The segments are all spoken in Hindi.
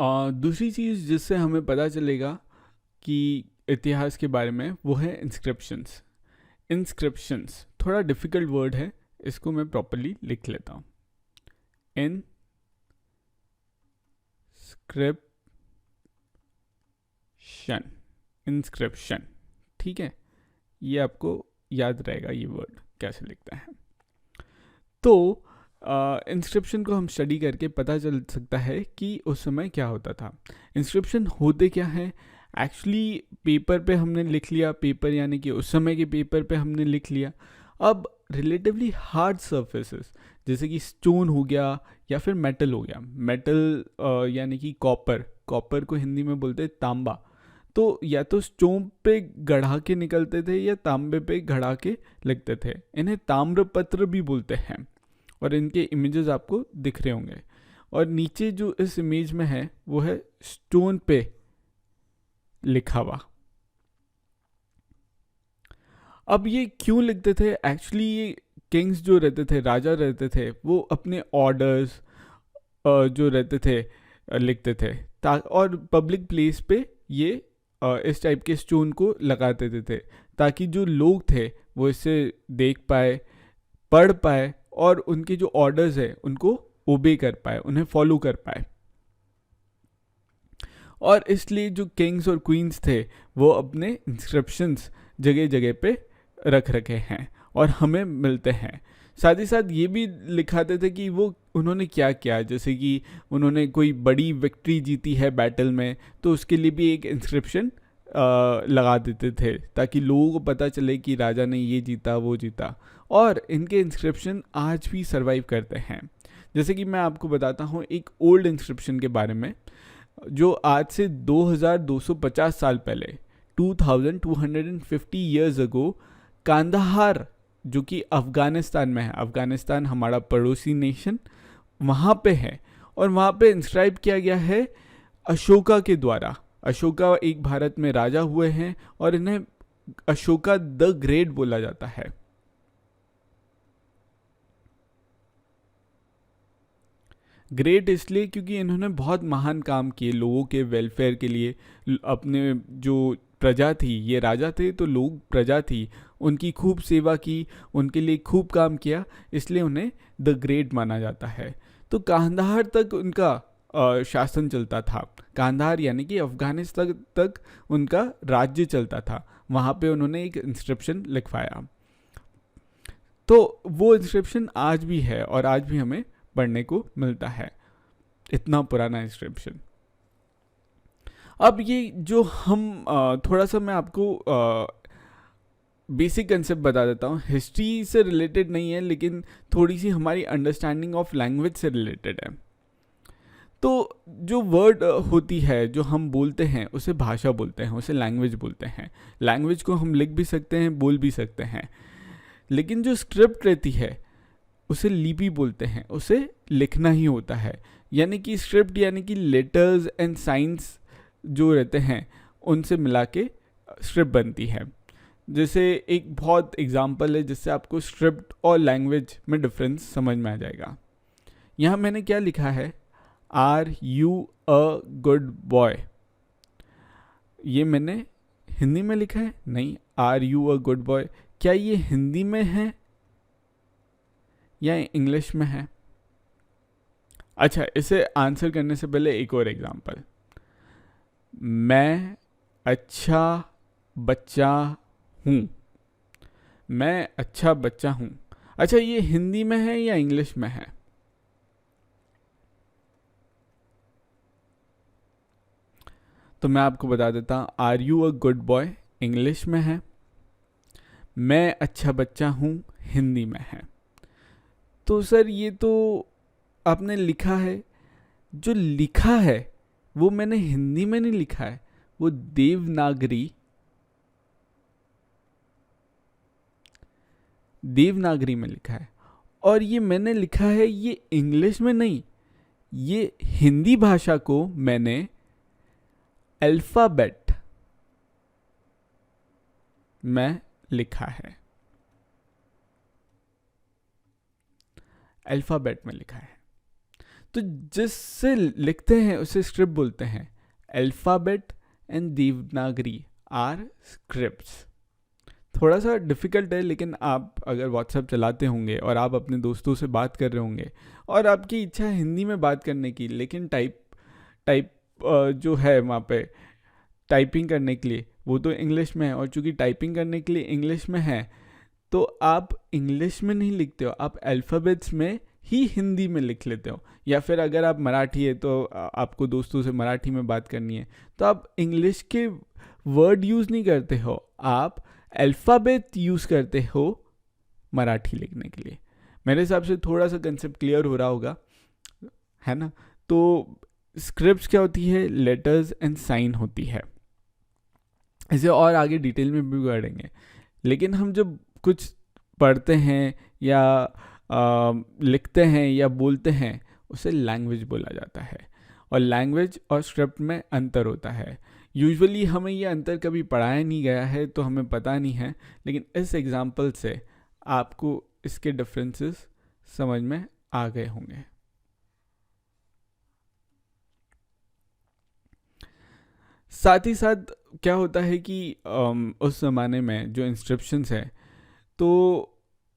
दूसरी चीज़ जिससे हमें पता चलेगा कि इतिहास के बारे में, वो है इंस्क्रिप्शंस। इंस्क्रिप्शंस थोड़ा डिफ़िकल्ट वर्ड है, इसको मैं प्रॉपरली लिख लेता हूँ। इंस्क्रिप्शन, इंस्क्रिप्शन, ठीक है। ये आपको याद रहेगा ये वर्ड कैसे लिखता है। तो इंस्क्रिप्शन को हम स्टडी करके पता चल सकता है कि उस समय क्या होता था। इंस्क्रिप्शन होते क्या है? एक्चुअली पेपर पे हमने लिख लिया, पेपर यानी कि उस समय के पेपर पे हमने लिख लिया। अब रिलेटिवली हार्ड सरफेसेस जैसे कि स्टोन हो गया या फिर मेटल हो गया, मेटल यानी कि कॉपर, कॉपर को हिंदी में बोलते हैं तांबा। तो या तो स्टोन पे गढ़ा के निकलते थे या तांबे पे गढ़ा के लिखते थे। इन्हें ताम्रपत्र भी बोलते हैं और इनके इमेजेस आपको दिख रहे होंगे। और नीचे जो इस इमेज में है वो है स्टोन पे लिखा हुआ। अब ये क्यों लिखते थे? एक्चुअली ये किंग्स जो रहते थे, राजा रहते थे, वो अपने ऑर्डर्स जो रहते थे लिखते थे, और पब्लिक प्लेस पे ये इस टाइप के स्टोन को लगा देते थे ताकि जो लोग थे वो इससे देख पाए, पढ़ पाए और उनके जो ऑर्डर्स है उनको ओबे कर पाए, उन्हें फॉलो कर पाए। और इसलिए जो किंग्स और क्वींस थे वो अपने इंस्क्रिप्शंस जगह जगह पे रख रखे हैं और हमें मिलते हैं। साथ ही साथ ये भी लिखाते थे कि वो उन्होंने क्या किया, जैसे कि उन्होंने कोई बड़ी विक्ट्री जीती है बैटल में, तो उसके लिए भी एक इंस्क्रिप्शन लगा देते थे ताकि लोगों को पता चले कि राजा ने ये जीता वो जीता। और इनके इंस्क्रिप्शन आज भी सरवाइव करते हैं। जैसे कि मैं आपको बताता हूँ एक ओल्ड इंस्क्रिप्शन के बारे में, जो आज से 2250 साल पहले, 2250 ईयर्स अगो, कांदाहार जो कि अफ़गानिस्तान में है, अफ़गानिस्तान हमारा पड़ोसी नेशन, वहाँ पे है। और वहाँ पे इंस्क्राइब किया गया है अशोका के द्वारा। अशोका एक भारत में राजा हुए हैं और इन्हें अशोका द ग्रेट बोला जाता है। ग्रेट इसलिए क्योंकि इन्होंने बहुत महान काम किए लोगों के वेलफेयर के लिए। अपने जो प्रजा थी, ये राजा थे तो लोग प्रजा थी, उनकी खूब सेवा की, उनके लिए खूब काम किया, इसलिए उन्हें द ग्रेट माना जाता है। तो कांधार तक उनका शासन चलता था। कांधार यानी कि अफगानिस्तान तक उनका राज्य चलता था। वहाँ पे उन्होंने एक इंस्क्रिप्शन लिखवाया। तो वो इंस्क्रिप्शन आज भी है और आज भी हमें पढ़ने को मिलता है, इतना पुराना इंस्क्रिप्शन। अब ये जो हम थोड़ा सा मैं आपको बेसिक कंसेप्ट बता देता हूँ। हिस्ट्री से रिलेटेड नहीं है लेकिन थोड़ी सी हमारी अंडरस्टैंडिंग ऑफ लैंग्वेज से रिलेटेड है। तो जो वर्ड होती है, जो हम बोलते हैं, उसे भाषा बोलते हैं, उसे लैंग्वेज बोलते हैं। लैंग्वेज को हम लिख भी सकते हैं, बोल भी सकते हैं। लेकिन जो स्क्रिप्ट रहती है उसे लिपि बोलते हैं, उसे लिखना ही होता है। यानी कि स्क्रिप्ट यानी कि लेटर्स एंड साइंस जो रहते हैं उनसे मिला के स्क्रिप्ट बनती है। जैसे एक बहुत एग्जांपल है जिससे आपको स्क्रिप्ट और लैंग्वेज में डिफरेंस समझ में आ जाएगा। यहाँ मैंने क्या लिखा है, are you a good boy. ये मैंने हिंदी में लिखा है? नहीं, are you a good boy. क्या ये हिंदी में है या इंग्लिश में है? अच्छा, इसे आंसर करने से पहले एक और एग्जांपल। मैं अच्छा बच्चा हूँ। मैं अच्छा बच्चा हूँ। अच्छा, ये हिंदी में है या इंग्लिश में है? तो मैं आपको बता देता हूँ, are you a good boy English में है, मैं अच्छा बच्चा हूँ हिंदी में है। तो सर ये तो आपने लिखा है, जो लिखा है वो मैंने हिंदी में नहीं लिखा है, वो देवनागरी में लिखा है। और ये मैंने लिखा है ये इंग्लिश में नहीं, ये हिंदी भाषा को मैंने अल्फाबेट में लिखा है, अल्फाबेट में लिखा है। तो जिससे लिखते हैं उसे स्क्रिप्ट बोलते हैं. Alphabet and Devanagari are scripts. थोड़ा सा डिफ़िकल्ट है, लेकिन आप अगर व्हाट्सएप चलाते होंगे और आप अपने दोस्तों से बात कर रहे होंगे और आपकी इच्छा है हिंदी में बात करने की, लेकिन टाइप जो है वहाँ पे टाइपिंग करने के लिए वो तो इंग्लिश में है, और चूँकि टाइपिंग करने के लिए इंग्लिश में है तो आप इंग्लिश में नहीं लिखते हो, आप अल्फ़ाबेट्स में ही हिंदी में लिख लेते हो. या फिर अगर आप मराठी है तो आपको दोस्तों से मराठी में बात करनी है तो आप इंग्लिश के वर्ड यूज़ नहीं करते हो, आप अल्फ़ाबेट यूज़ करते हो मराठी लिखने के लिए. मेरे हिसाब से थोड़ा सा कंसेप्ट क्लियर हो रहा होगा, है ना. तो स्क्रिप्ट्स क्या होती है? लेटर्स एंड साइन होती है. इसे और आगे डिटेल में भी पढ़ेंगे, लेकिन हम जब कुछ पढ़ते हैं या लिखते हैं या बोलते हैं उसे लैंग्वेज बोला जाता है. और लैंग्वेज और स्क्रिप्ट में अंतर होता है. यूजुअली हमें ये अंतर कभी पढ़ाया नहीं गया है तो हमें पता नहीं है, लेकिन इस एग्जांपल से आपको इसके डिफरेंसेस समझ में आ गए होंगे. साथ ही साथ क्या होता है कि उस ज़माने में जो इंस्क्रिप्शंस है तो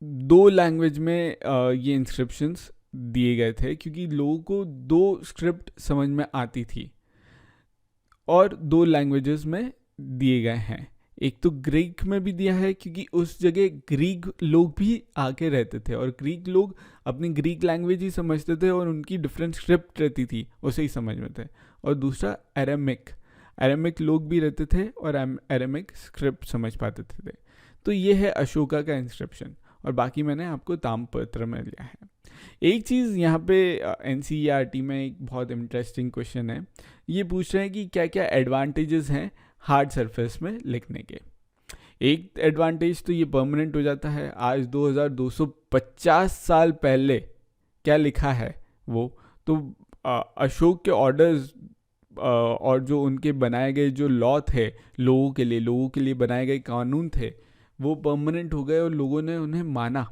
2 लैंग्वेज में ये इंस्क्रिप्शंस दिए गए थे, क्योंकि लोगों को 2 स्क्रिप्ट समझ में आती थी और 2 लैंग्वेजेस में दिए गए हैं. एक तो ग्रीक में भी दिया है क्योंकि उस जगह ग्रीक लोग भी आके रहते थे और ग्रीक लोग अपनी ग्रीक लैंग्वेज ही समझते थे और उनकी डिफरेंट स्क्रिप्ट रहती थी, उसे ही समझ में थे. और दूसरा अरेमिक लोग भी रहते थे और अरेमिक स्क्रिप्ट समझ पाते थे. तो ये है अशोका का इंस्क्रिप्शन, और बाकी मैंने आपको ताम्रपत्र में लिया है. एक चीज़ यहाँ पे NCERT में एक बहुत इंटरेस्टिंग क्वेश्चन है. ये पूछ रहे हैं कि क्या क्या एडवांटेजेस हैं हार्ड सरफेस में लिखने के. एक एडवांटेज तो ये परमानेंट हो जाता है. आज 2250 साल पहले क्या लिखा है वो तो अशोक के ऑर्डर्स और जो उनके बनाए गए जो लॉ थे लोगों के लिए बनाए गए कानून थे वो परमानेंट हो गए और लोगों ने उन्हें माना,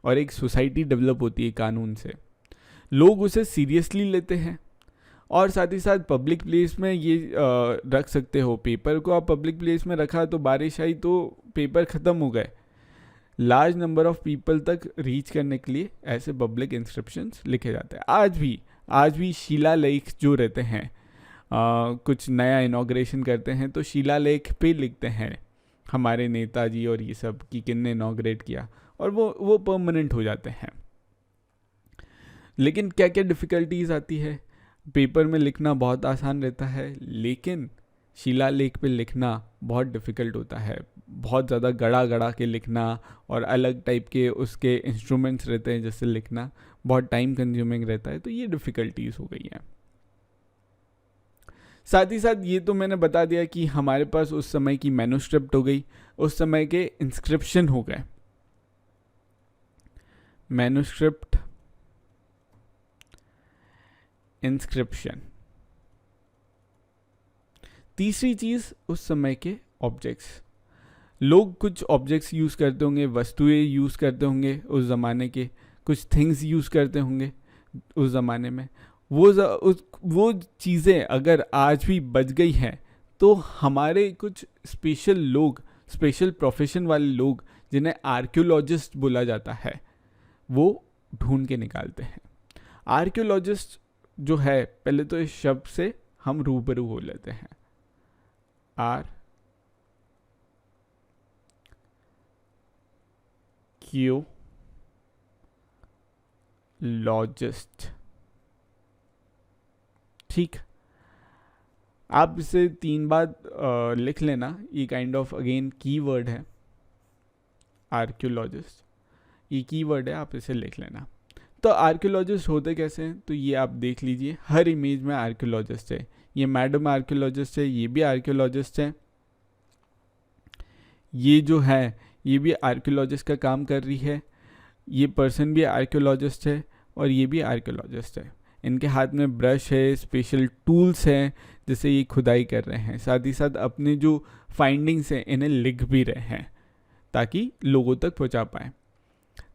और एक सोसाइटी डेवलप होती है कानून से. लोग उसे सीरियसली लेते हैं. और साथ ही साथ पब्लिक प्लेस में ये रख सकते हो. पेपर को आप पब्लिक प्लेस में रखा तो बारिश आई तो पेपर ख़त्म हो गए. लार्ज नंबर ऑफ पीपल तक रीच करने के लिए ऐसे पब्लिक इंस्क्रिप्शंस लिखे जाते हैं. आज भी शिलालेख जो रहते हैं, कुछ नया इनॉग्रेशन करते हैं तो शिलालेख पे लिखते हैं हमारे नेताजी और ये सब कि किन्ने इनॉग्रेट किया, और वो परमानेंट हो जाते हैं. लेकिन क्या क्या डिफ़िकल्टीज आती है? पेपर में लिखना बहुत आसान रहता है, लेकिन शिलालेख पे लिखना बहुत डिफ़िकल्ट होता है. बहुत ज़्यादा गड़ा के लिखना और अलग टाइप के उसके इंस्ट्रूमेंट्स रहते हैं जिससे लिखना बहुत टाइम कंज्यूमिंग रहता है. तो ये डिफ़िकल्टीज हो गई हैं. साथ ही साथ ये तो मैंने बता दिया कि हमारे पास उस समय की मैन्युस्क्रिप्ट हो गई, उस समय के इंस्क्रिप्शन हो गए. Manuscript, inscription. तीसरी चीज़ उस समय के ऑब्जेक्ट्स. लोग कुछ ऑब्जेक्ट्स यूज़ करते होंगे, वस्तुएं यूज़ करते होंगे उस ज़माने के, कुछ थिंग्स यूज़ करते होंगे उस ज़माने में. वो चीज़ें अगर आज भी बच गई हैं तो हमारे कुछ स्पेशल प्रोफेशन वाले लोग जिन्हें आर्कियोलॉजिस्ट बोला जाता है वो ढूंढ के निकालते हैं. आर्कियोलॉजिस्ट जो है, पहले तो इस शब्द से हम रूबरू हो लेते हैं. आर्कियोलॉजिस्ट. ठीक, आप इसे 3 बार लिख लेना. ये काइंड ऑफ अगेन कीवर्ड है आर्कियोलॉजिस्ट. ये कीवर्ड है, आप इसे लिख लेना. तो आर्कियोलॉजिस्ट होते कैसे हैं तो ये आप देख लीजिए. हर इमेज में आर्कियोलॉजिस्ट है. ये मैडम आर्कियोलॉजिस्ट है, ये भी आर्कियोलॉजिस्ट है, ये जो है ये भी आर्कियोलॉजिस्ट का काम कर रही है, ये पर्सन भी आर्कियोलॉजिस्ट है और ये भी आर्कियोलॉजिस्ट है. इनके हाथ में ब्रश है, स्पेशल टूल्स हैं जिससे ये खुदाई कर रहे हैं. साथ ही साथ अपने जो फाइंडिंग्स हैं इन्हें लिख भी रहे हैं ताकि लोगों तक पहुंचा पाएँ.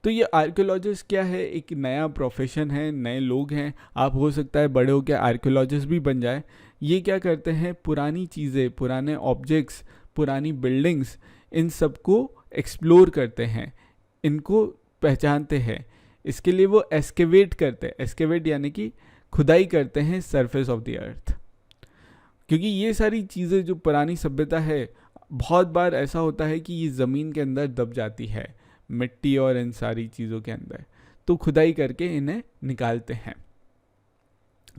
तो ये आर्कियोलॉजिस्ट क्या है, एक नया प्रोफेशन है, नए लोग हैं, आप हो सकता है बड़े होकर आर्कियोलॉजिस्ट भी बन जाए। ये क्या करते हैं, पुरानी चीज़ें, पुराने ऑब्जेक्ट्स, पुरानी बिल्डिंग्स, इन सब को एक्सप्लोर करते हैं, इनको पहचानते हैं। इसके लिए वो एस्केवेट करते हैं, एस्केवेट यानी कि खुदाई करते हैं सरफेस ऑफ द अर्थ। क्योंकि ये सारी चीज़ें जो पुरानी सभ्यता है, बहुत बार ऐसा होता है कि ये ज़मीन के अंदर दब जाती है, मिट्टी और इन सारी चीज़ों के अंदर, तो खुदाई करके इन्हें निकालते हैं।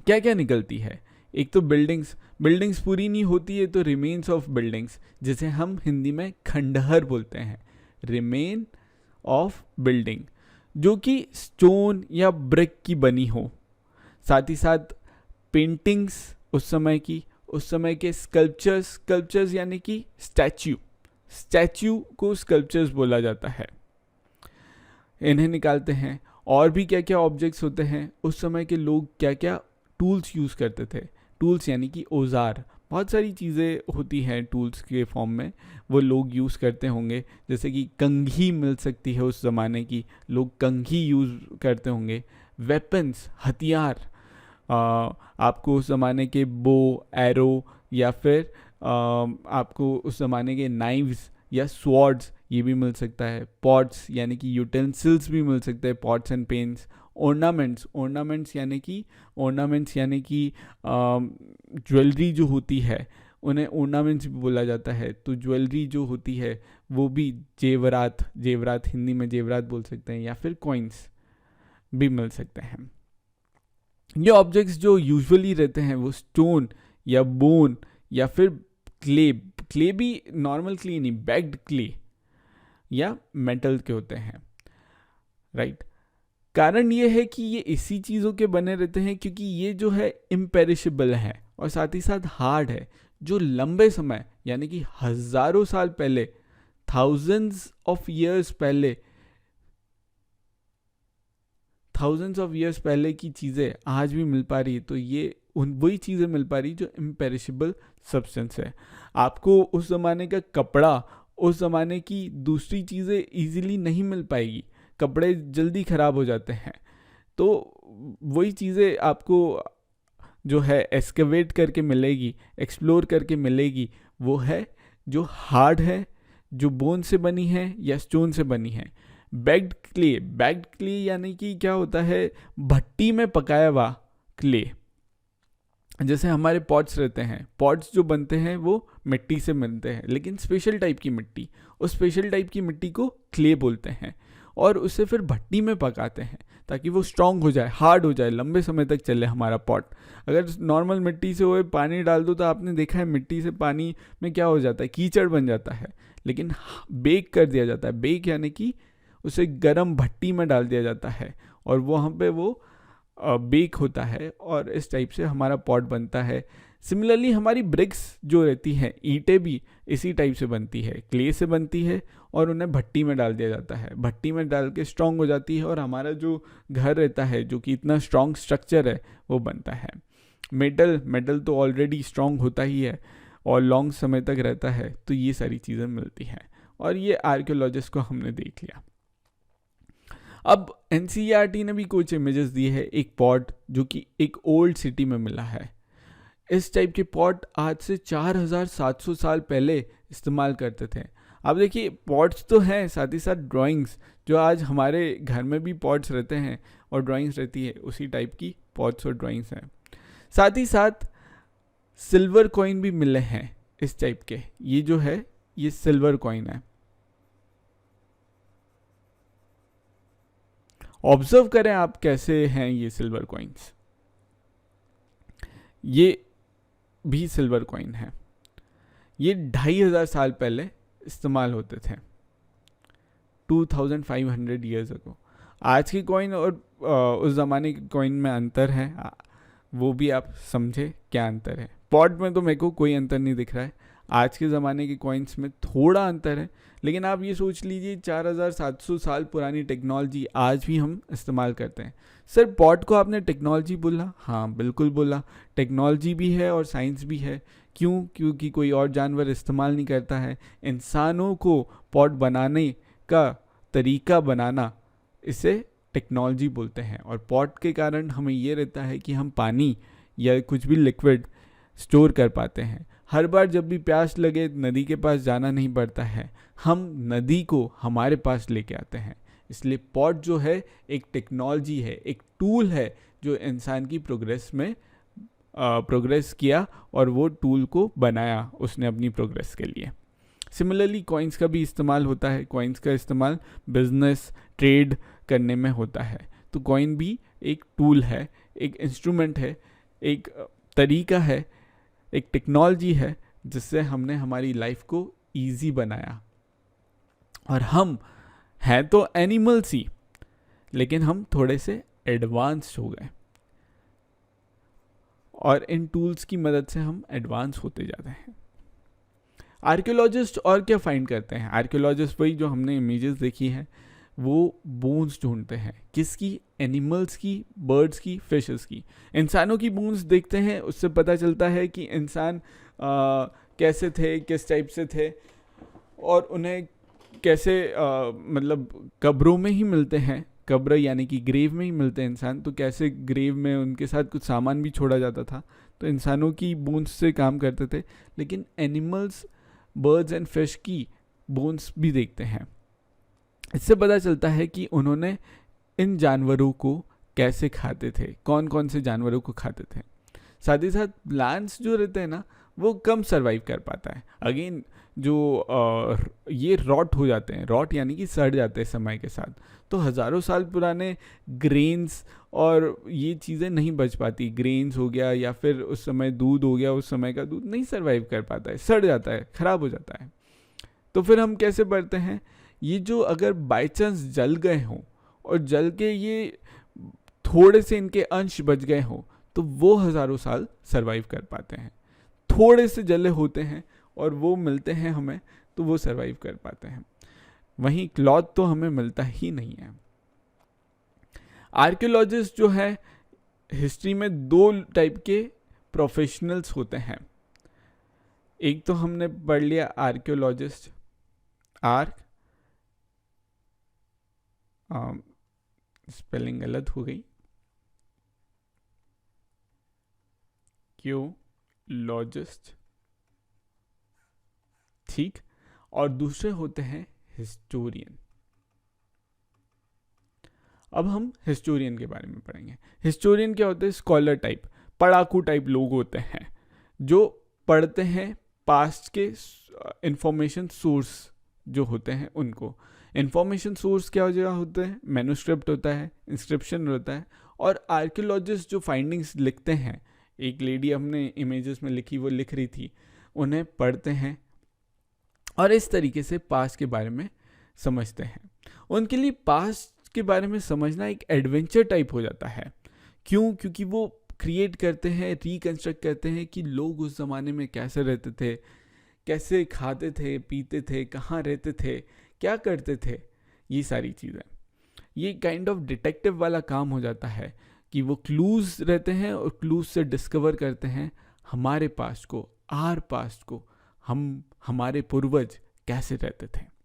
क्या क्या निकलती है, एक तो बिल्डिंग्स पूरी नहीं होती है तो रिमेन्स ऑफ बिल्डिंग्स, जिसे हम हिंदी में खंडहर बोलते हैं, रिमेन ऑफ बिल्डिंग, जो कि स्टोन या ब्रिक की बनी हो। साथ ही साथ पेंटिंग्स उस समय के स्कल्पचर्स यानी कि स्टैच्यू को स्कल्पचर्स बोला जाता है, इन्हें निकालते हैं। और भी क्या क्या ऑब्जेक्ट्स होते हैं, उस समय के लोग क्या क्या टूल्स यूज़ करते थे, टूल्स यानी कि औजार, बहुत सारी चीज़ें होती हैं टूल्स के फॉर्म में, वो लोग यूज़ करते होंगे। जैसे कि कंघी मिल सकती है, उस ज़माने की लोग कंघी यूज़ करते होंगे। वेपन्स, हथियार, आपको उस ज़माने के बो, एरो, या फिर आपको उस ज़माने के नाइव्स या स्वॉर्ड्स, ये भी मिल सकता है। पॉट्स यानी कि यूटेंसिल्स भी मिल सकते हैं, पॉट्स एंड पेन्स। ऑर्नामेंट्स यानी कि ज्वेलरी जो होती है, उन्हें ऑर्नामेंट्स भी बोला जाता है। तो ज्वेलरी जो होती है वो भी जेवरात, हिंदी में जेवरात बोल सकते हैं, या फिर कॉइन्स भी मिल सकते हैं। ये ऑब्जेक्ट्स जो यूजुअली रहते हैं वो स्टोन या बोन या फिर क्ले भी नॉर्मल क्ले नहीं, बैग्ड क्ले या मेटल के होते हैं, राइट। कारण ये है कि ये इसी चीज़ों के बने रहते हैं क्योंकि ये जो है इम्पेरिशेबल है और साथ ही साथ हार्ड है, जो लंबे समय यानी कि हज़ारों साल पहले, थाउजेंड्स ऑफ ईयर्स पहले की चीज़ें आज भी मिल पा रही है। तो ये वही चीज़ें मिल पा रही जो इम्पेरिशेबल सब्सटेंस है। आपको उस ज़माने का कपड़ा, उस ज़माने की दूसरी चीज़ें इजीली नहीं मिल पाएगी, कपड़े जल्दी ख़राब हो जाते हैं। तो वही चीज़ें आपको जो है एस्केवेट करके मिलेगी, एक्सप्लोर करके मिलेगी, वो है जो हार्ड है, जो बोन से बनी है या स्टोन से बनी है। बैग्ड क्ले यानी कि क्या होता है, भट्टी में पकाया हुआ क्ले। जैसे हमारे पॉट्स रहते हैं, पॉट्स जो बनते हैं वो मिट्टी से बनते हैं, लेकिन स्पेशल टाइप की मिट्टी, उस स्पेशल टाइप की मिट्टी को क्ले बोलते हैं और उसे फिर भट्टी में पकाते हैं ताकि वो स्ट्रांग हो जाए, हार्ड हो जाए, लंबे समय तक चले हमारा पॉट। अगर नॉर्मल मिट्टी से वो पानी डाल दो तो आपने देखा है मिट्टी से पानी में क्या हो जाता है, कीचड़ बन जाता है। लेकिन बेक कर दिया जाता है, बेक यानी कि उसे गर्म भट्टी में डाल दिया जाता है और वहाँ पे वो बेक होता है और इस टाइप से हमारा पॉट बनता है। सिमिलरली हमारी ब्रिक्स जो रहती हैं, ईंटें भी इसी टाइप से बनती है, क्ले से बनती है और उन्हें भट्टी में डाल दिया जाता है, भट्टी में डाल के स्ट्रॉन्ग हो जाती है और हमारा जो घर रहता है, जो कि इतना स्ट्रॉन्ग स्ट्रक्चर है, वो बनता है। मेटल तो ऑलरेडी स्ट्रॉन्ग होता ही है और लॉन्ग समय तक रहता है। तो ये सारी चीज़ें मिलती हैं और ये आर्कियोलॉजिस्ट को हमने देख लिया। अब NCERT ने भी कुछ इमेजेस दिए हैं, एक पॉट जो कि एक ओल्ड सिटी में मिला है। इस टाइप के पॉट आज से 4700 साल पहले इस्तेमाल करते थे। अब देखिए पॉट्स तो हैं, साथ ही साथ ड्राइंग्स, जो आज हमारे घर में भी पॉट्स रहते हैं और ड्राइंग्स रहती है, उसी टाइप की पॉट्स और ड्राइंग्स हैं। साथ ही साथ सिल्वर कॉइन भी मिले हैं इस टाइप के। ये जो है ये सिल्वर कॉइन है। ऑब्जर्व करें आप कैसे हैं ये सिल्वर कॉइन्स। ये भी सिल्वर कॉइन है, ये 2500 साल पहले इस्तेमाल होते थे, 2500 ईयर्स अगो। आज की कॉइन और उस ज़माने की कॉइन में अंतर है, वो भी आप समझे क्या अंतर है। पॉट में तो मेरे को कोई अंतर नहीं दिख रहा है, आज के ज़माने के कॉइन्स में थोड़ा अंतर है, लेकिन आप ये सोच लीजिए 4700 साल पुरानी टेक्नोलॉजी आज भी हम इस्तेमाल करते हैं। सर पॉट को आपने टेक्नोलॉजी बोला, हाँ बिल्कुल बोला, टेक्नोलॉजी भी है और साइंस भी है। क्यों? क्योंकि कोई और जानवर इस्तेमाल नहीं करता है। इंसानों को पॉट बनाने का तरीका बनाना इसे टेक्नोलॉजी बोलते हैं। और पॉट के कारण हमें ये रहता है कि हम पानी या कुछ भी लिक्विड स्टोर कर पाते हैं। हर बार जब भी प्यास लगे नदी के पास जाना नहीं पड़ता है, हम नदी को हमारे पास लेके आते हैं। इसलिए पॉट जो है एक टेक्नोलॉजी है, एक टूल है जो इंसान की प्रोग्रेस किया और वो टूल को बनाया उसने अपनी प्रोग्रेस के लिए। सिमिलरली कॉइन्स का भी इस्तेमाल होता है। कॉइन्स का इस्तेमाल बिजनेस ट्रेड करने में होता है। तो कॉइन भी एक टूल है, एक इंस्ट्रूमेंट है, एक तरीका है, एक टेक्नोलॉजी है जिससे हमने हमारी लाइफ को इजी बनाया। और हम हैं तो एनिमल्स ही, लेकिन हम थोड़े से एडवांस हो गए और इन टूल्स की मदद से हम एडवांस होते जाते हैं। आर्कियोलॉजिस्ट और क्या फाइंड करते हैं? आर्कियोलॉजिस्ट वही जो हमने इमेजेस देखी हैं, वो बोन्स ढूंढते हैं। किसकी? एनिमल्स की, बर्ड्स की, फिशेस की। इंसानों की बोन्स देखते हैं, उससे पता चलता है कि इंसान कैसे थे, किस टाइप से थे, और उन्हें कैसे मतलब कब्रों में ही मिलते हैं। कब्र यानी कि ग्रेव में ही मिलते हैं इंसान, तो कैसे ग्रेव में उनके साथ कुछ सामान भी छोड़ा जाता था। तो इंसानों की बोन्स से काम करते थे। लेकिन एनिमल्स, बर्ड्स एंड फिश की बोन्स भी देखते हैं। इससे पता चलता है कि उन्होंने इन जानवरों को कैसे खाते थे, कौन कौन से जानवरों को खाते थे। साथ ही साथ प्लांट्स जो रहते हैं ना, वो कम सरवाइव कर पाता है। अगेन जो ये रॉट हो जाते हैं, रॉट यानी कि सड़ जाते हैं समय के साथ। तो हज़ारों साल पुराने ग्रेन्स और ये चीज़ें नहीं बच पाती। ग्रेन्स हो गया या फिर उस समय दूध हो गया, उस समय का दूध नहीं सरवाइव कर पाता है, सड़ जाता है, ख़राब हो जाता है। तो फिर हम कैसे बढ़ते हैं? ये जो अगर बाय चांस जल गए हों और जल के ये थोड़े से इनके अंश बच गए हों, तो वो हज़ारों साल सरवाइव कर पाते हैं। थोड़े से जले होते हैं और वो मिलते हैं हमें, तो वो सरवाइव कर पाते हैं। वहीं क्लॉथ तो हमें मिलता ही नहीं है। आर्कियोलॉजिस्ट जो है, हिस्ट्री में 2 टाइप के प्रोफेशनल्स होते हैं। एक तो हमने पढ़ लिया आर्कियोलॉजिस्ट, स्पेलिंग गलत हो गई, क्योलॉजिस्ट, ठीक। और दूसरे होते हैं हिस्टोरियन। अब हम हिस्टोरियन के बारे में पढ़ेंगे। हिस्टोरियन क्या होते हैं? स्कॉलर टाइप, पढ़ाकू टाइप लोग होते हैं जो पढ़ते हैं पास्ट के इंफॉर्मेशन सोर्स जो होते हैं उनको। इंफॉर्मेशन सोर्स क्या होते हैं? मैन्युस्क्रिप्ट होता है, इंस्क्रिप्शन होता है। और आर्कियोलॉजिस्ट जो फाइंडिंग्स लिखते हैं, एक लेडी हमने इमेजेस में लिखी, वो लिख रही थी, उन्हें पढ़ते हैं और इस तरीके से पास्ट के बारे में समझते हैं। उनके लिए पास्ट के बारे में समझना एक एडवेंचर टाइप हो जाता है। क्यों? क्योंकि वो क्रिएट करते हैं, रिकंस्ट्रक्ट करते हैं कि लोग उस ज़माने में कैसे रहते थे, कैसे खाते थे, पीते थे, कहाँ रहते थे, क्या करते थे, ये सारी चीज़ें। ये काइंड ऑफ डिटेक्टिव वाला काम हो जाता है कि वो क्लूज रहते हैं और क्लूज से डिस्कवर करते हैं हमारे पास्ट को, आर पास्ट को, हम हमारे पूर्वज कैसे रहते थे।